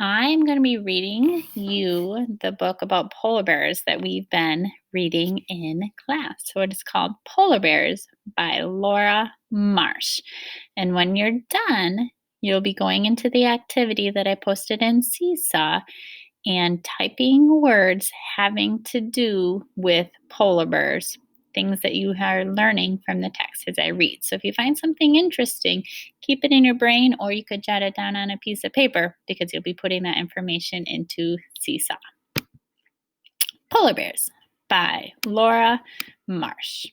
I'm going to be reading you the book about polar bears that we've been reading in class. So it is called Polar Bears by Laura Marsh. And when you're done, you'll be going into the activity that I posted in Seesaw and typing words having to do with polar bears, things that you are learning from the text as I read. So if you find something interesting, keep it in your brain, or you could jot it down on a piece of paper because you'll be putting that information into Seesaw. Polar Bears by Laura Marsh.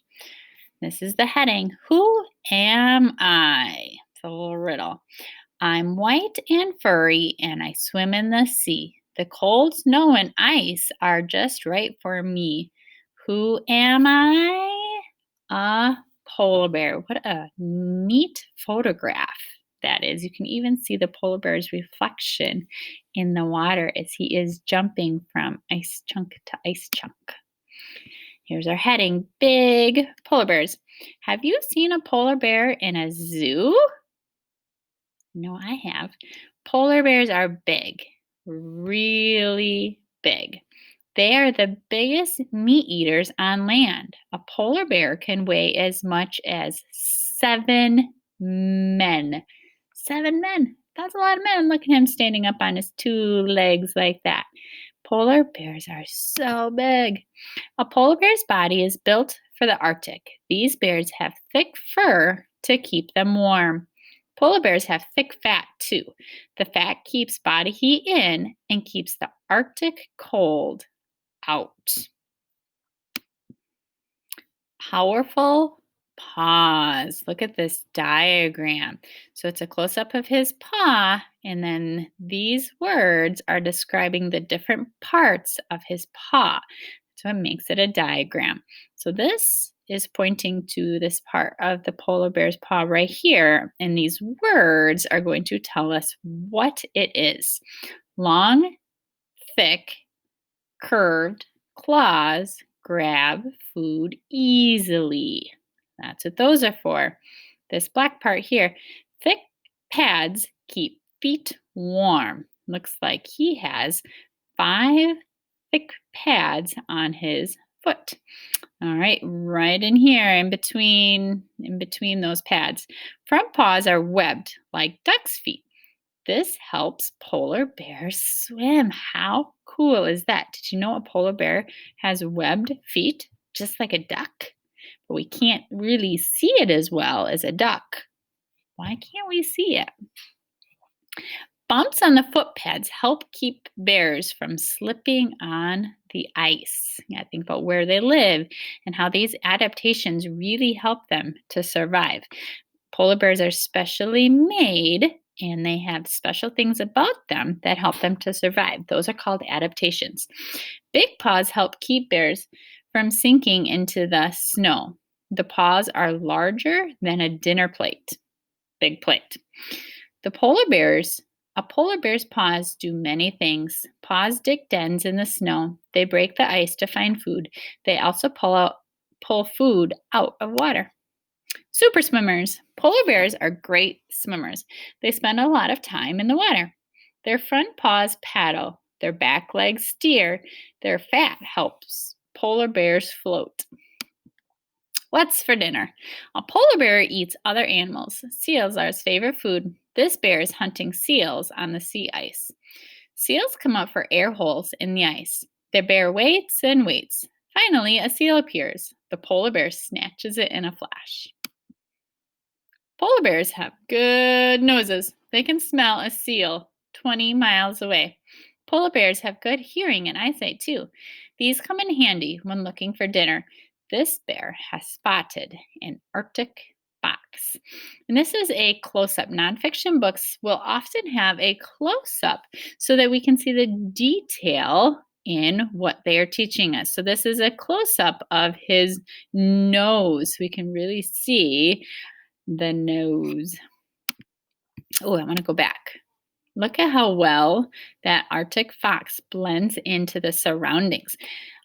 This is the heading. Who am I? It's a little riddle. I'm white and furry, and I swim in the sea. The cold snow and ice are just right for me. Who am I? A polar bear. What a neat photograph that is. You can even see the polar bear's reflection in the water as he is jumping from ice chunk to ice chunk. Here's our heading. Big polar bears. Have you seen a polar bear in a zoo? No, I have. Polar bears are big, really big. They are the biggest meat eaters on land. A polar bear can weigh as much as 7 men. 7 men. That's a lot of men. Look at him standing up on his 2 legs like that. Polar bears are so big. A polar bear's body is built for the Arctic. These bears have thick fur to keep them warm. Polar bears have thick fat too. The fat keeps body heat in and keeps the Arctic cold out. Powerful paws. Look at this diagram. So it's a close-up of his paw, and then these words are describing the different parts of his paw. So it makes it a diagram. So this is pointing to this part of the polar bear's paw right here, and these words are going to tell us what it is. Long, thick, curved claws grab food easily. That's what those are for. This black part here, thick pads keep feet warm. Looks like he has 5 thick pads on his foot. All right, right in here, in between those pads. Front paws are webbed like duck's feet. This helps polar bears swim. How cool is that? Did you know a polar bear has webbed feet, just like a duck? But we can't really see it as well as a duck. Why can't we see it? Bumps on the foot pads help keep bears from slipping on the ice. Yeah, think about where they live and how these adaptations really help them to survive. Polar bears are specially made, and they have special things about them that help them to survive. Those are called adaptations. Big paws help keep bears from sinking into the snow. The paws are larger than a dinner plate. Big plate. A polar bear's paws do many things. Paws dig dens in the snow. They break the ice to find food. They also pull food out of water. Super swimmers. Polar bears are great swimmers. They spend a lot of time in the water. Their front paws paddle. Their back legs steer. Their fat helps polar bears float. What's for dinner? A polar bear eats other animals. Seals are his favorite food. This bear is hunting seals on the sea ice. Seals come up for air holes in the ice. The bear waits and waits. Finally, a seal appears. The polar bear snatches it in a flash. Polar bears have good noses. They can smell a seal 20 miles away. Polar bears have good hearing and eyesight too. These come in handy when looking for dinner. This bear has spotted an Arctic fox. And this is a close-up. Nonfiction books will often have a close-up so that we can see the detail in what they are teaching us. So this is a close-up of his nose. We can really see the nose. Oh, I want to go back. Look at how well that Arctic fox blends into the surroundings.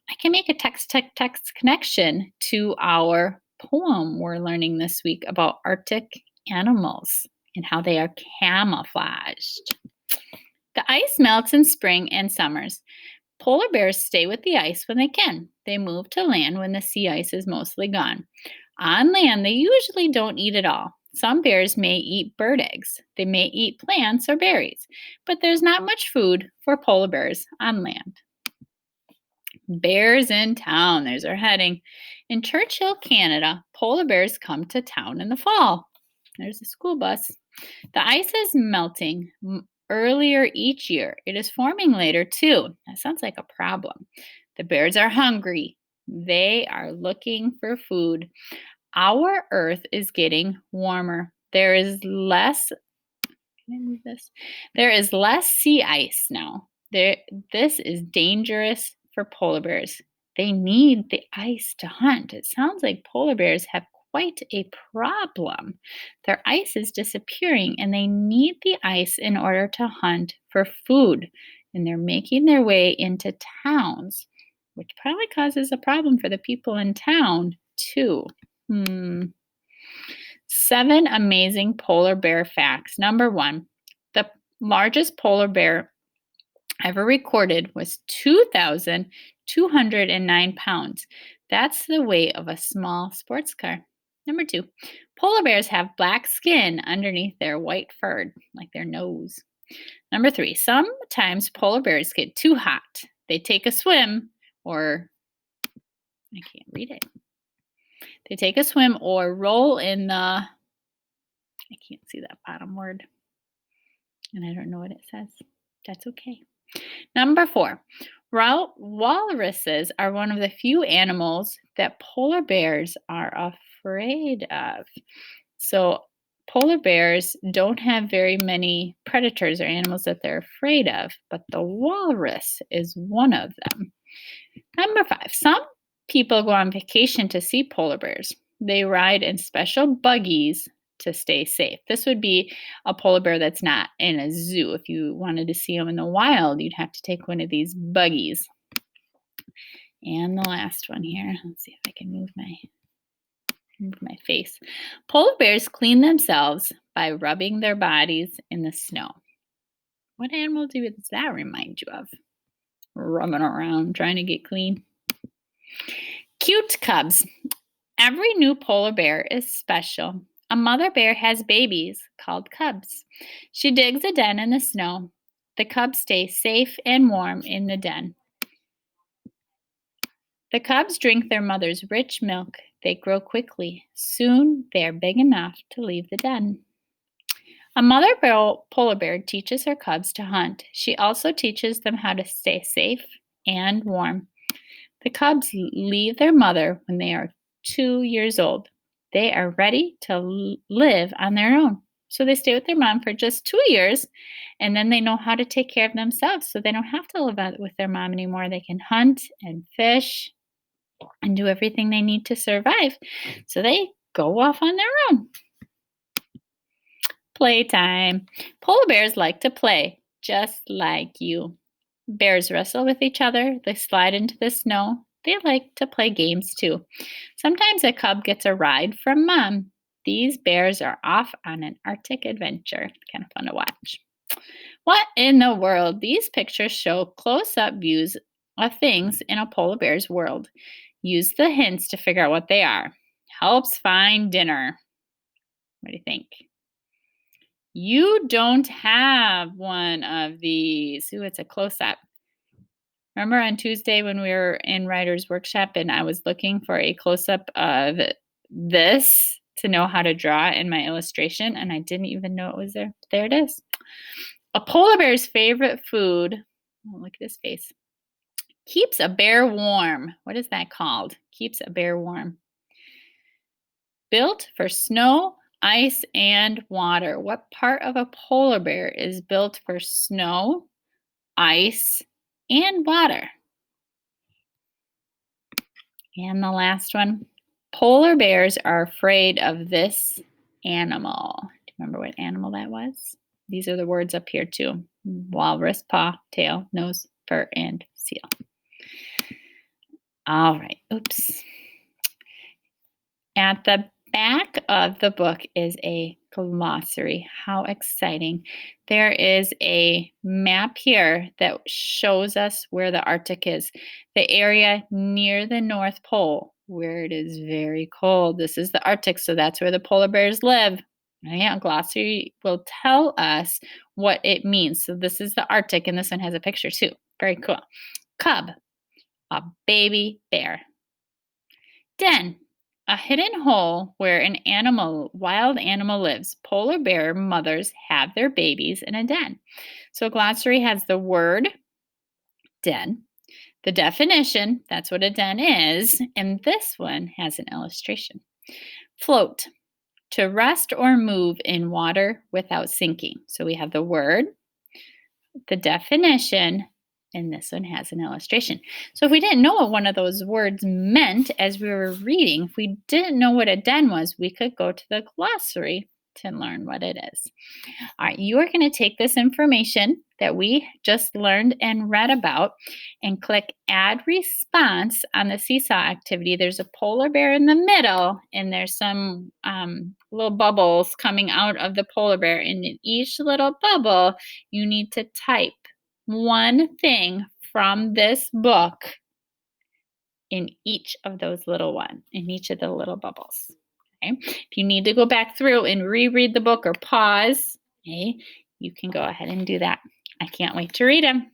I can make a text-text connection to our poem we're learning this week about Arctic animals and how they are camouflaged. The ice melts in spring and summers. Polar bears stay with the ice when they can. They move to land when the sea ice is mostly gone. On land, they usually don't eat at all. Some bears may eat bird eggs. They may eat plants or berries, but there's not much food for polar bears on land. Bears in town, there's our heading. In Churchill, Canada, polar bears come to town in the fall. There's a school bus. The ice is melting earlier each year. It is forming later too. That sounds like a problem. The bears are hungry. They are looking for food. Our earth is getting warmer. There is less can I move this? There is less sea ice now. This is dangerous for polar bears. They need the ice to hunt. It sounds like polar bears have quite a problem. Their ice is disappearing and they need the ice in order to hunt for food. And they're making their way into towns, which probably causes a problem for the people in town, too. 7 amazing polar bear facts. Number 1, the largest polar bear ever recorded was 2,209 pounds. That's the weight of a small sports car. Number 2, polar bears have black skin underneath their white fur, like their nose. Number 3, sometimes polar bears get too hot. They take a swim or I can't read it. They take a swim or roll in the I can't see that bottom word. And I don't know what it says. That's okay. Number 4, walruses are one of the few animals that polar bears are afraid of. So, polar bears don't have very many predators or animals that they're afraid of, but the walrus is one of them. Number 5, some people go on vacation to see polar bears. They ride in special buggies to stay safe. This would be a polar bear that's not in a zoo. If you wanted to see them in the wild, you'd have to take one of these buggies. And the last one here. Let's see if I can move my face. Polar bears clean themselves by rubbing their bodies in the snow. What animal does that remind you of? Rubbing around trying to get clean. Cute cubs. Every new polar bear is special. A mother bear has babies called cubs. She digs a den in the snow. The cubs stay safe and warm in the den. The cubs drink their mother's rich milk. They grow quickly. Soon they are big enough to leave the den. A mother polar bear teaches her cubs to hunt. She also teaches them how to stay safe and warm. The cubs leave their mother when they are 2 years old. They are ready to live on their own. So they stay with their mom for just 2 years, and then they know how to take care of themselves. So they don't have to live with their mom anymore. They can hunt and fish and do everything they need to survive. So they go off on their own. Playtime. Polar bears like to play, just like you. Bears wrestle with each other. They slide into the snow. They like to play games too. Sometimes a cub gets a ride from mom. These bears are off on an Arctic adventure. Kind of fun to watch. What in the world? These pictures show close-up views of things in a polar bear's world. Use the hints to figure out what they are. Helps find dinner. What do you think? You don't have one of these. Ooh, it's a close-up. Remember on Tuesday when we were in Writer's Workshop and I was looking for a close-up of this to know how to draw in my illustration, and I didn't even know it was there. There it is. A polar bear's favorite food, oh, look at his face, keeps a bear warm. What is that called? Keeps a bear warm. Built for snow, ice, and water. What part of a polar bear is built for snow, ice, and water? And the last one. Polar bears are afraid of this animal. Do you remember what animal that was? These are the words up here too. Walrus, paw, tail, nose, fur, and seal. All right. Oops. At the back of the book is a glossary. How exciting. There is a map here that shows us where the Arctic is, the area near the North Pole, where it is very cold. This is the Arctic, so that's where the polar bears live. Yeah, glossary will tell us what it means. So this is the Arctic, and this one has a picture too. Very cool. Cub, a baby bear. Den, a hidden hole where an wild animal lives. Polar bear mothers have their babies in a den. So glossary has the word den, the definition, that's what a den is, and this one has an illustration. Float, to rest or move in water without sinking. So we have the word, the definition, and this one has an illustration. So if we didn't know what one of those words meant as we were reading, if we didn't know what a den was, we could go to the glossary to learn what it is. All right, you are going to take this information that we just learned and read about and click Add Response on the seesaw activity. There's a polar bear in the middle, and there's some little bubbles coming out of the polar bear. And in each little bubble, you need to type one thing from this book in each of the little bubbles. Okay. If you need to go back through and reread the book or pause, okay, you can go ahead and do that. I can't wait to read them.